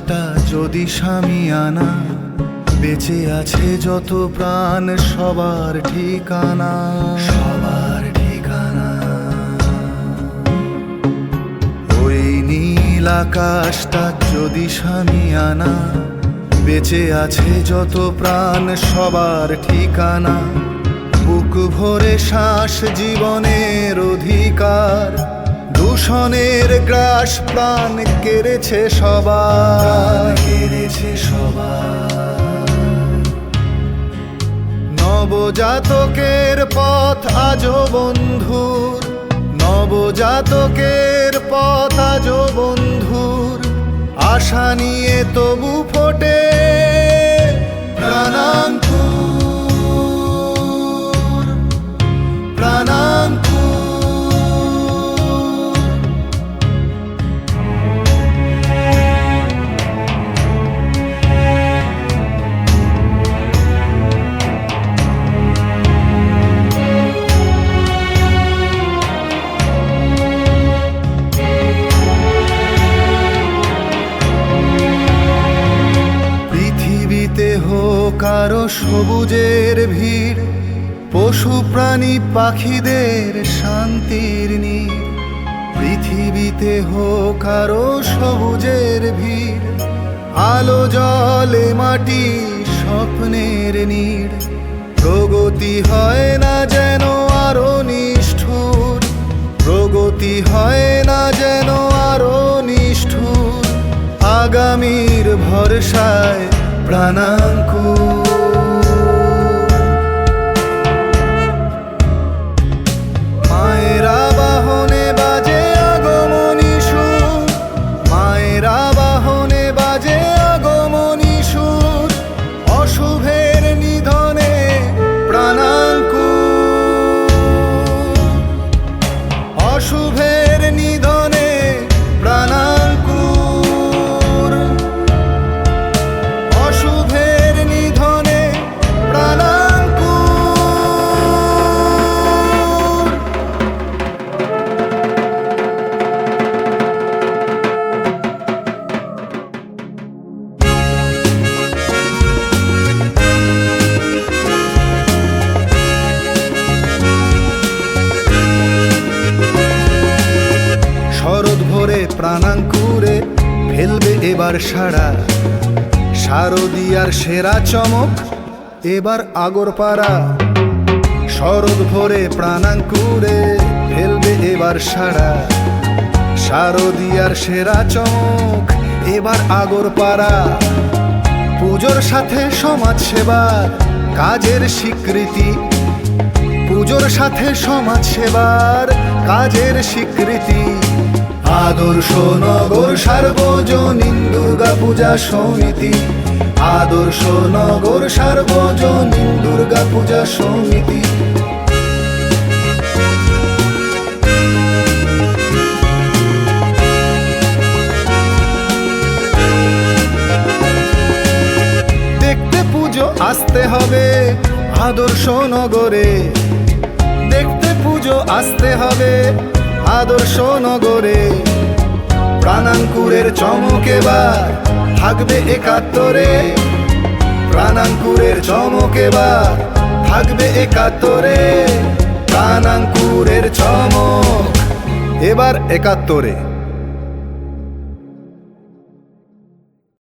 আকাশটা যদি শামিয়ানা, বেঁচে আছে যত প্রাণ সবার ঠিকানা, সবার ঠিকানা। ওই নীল আকাশটা যদি শামিয়ানা, বেঁচে আছে যত প্রাণ সবার ঠিকানা। বুক ভরে শ্বাস জীবনের অধিকার, দূষণের গ্রাস প্রাণ কেড়েছে সবার, কেড়েছে সবার। নবজাতকের পথ আজও বন্ধুর, নবজাতকের পথ আজও বন্ধুর। আশা নিয়ে তবু ফোটে প্রাণাঙ্কুর, প্রাণাঙ্কুর। হোক আরো সবুজের ভিড়, পশু প্রাণী পাখিদের শান্তির নীড়। পৃথিবীতে হোক আরো সবুজের ভিড়, আলো জলে মাটি স্বপ্নের নীড়। প্রগতি হয় না যেন আরো নিষ্ঠুর, প্রগতি হয় না যেন আরো নিষ্ঠুর। আগামীর ভরসায় প্রাণাঙ্কুর। মায়েরা বাহনে বাজে আগমনী সুর, মায়েরা বাহনে বাজে আগমনী সুর। অশুভের নিধনে প্রাণাঙ্কুর, অশুভের নিধনে প্রাণাঙ্কুর। শরৎ ভরে প্রাণাঙ্কুরে ফেলবে এবার সাড়া, শারদীয়ার সেরা চমক এবার আগরপাড়া। শরৎ ভরে প্রাণাঙ্কুরে ফেলবে এবার সাড়া, শারদীয়ার সেরা চমক এবার আগরপাড়া। পুজোর সাথে সমাজ সেবার কাজের স্বীকৃতি, পুজোর সাথে সমাজ সেবার কাজের স্বীকৃতি। আদর্শ নগর সার্বজনীন দুর্গা পূজা সমিতি, আদর্শ নগর সার্বজনীন দুর্গা পূজা সমিতি। দেখতে পুজো আসতে হবে আদর্শ নগরে, দেখতে পুজো আসতে হবে আদর্শ নগরে। প্রাণাঙ্কুরের চমক এবার থাকবে একাত্তরে, প্রাণাঙ্কুরের চমক এবার থাকবে একাত্তরে। প্রাণাঙ্কুরের চমক এবার একাত্তরে।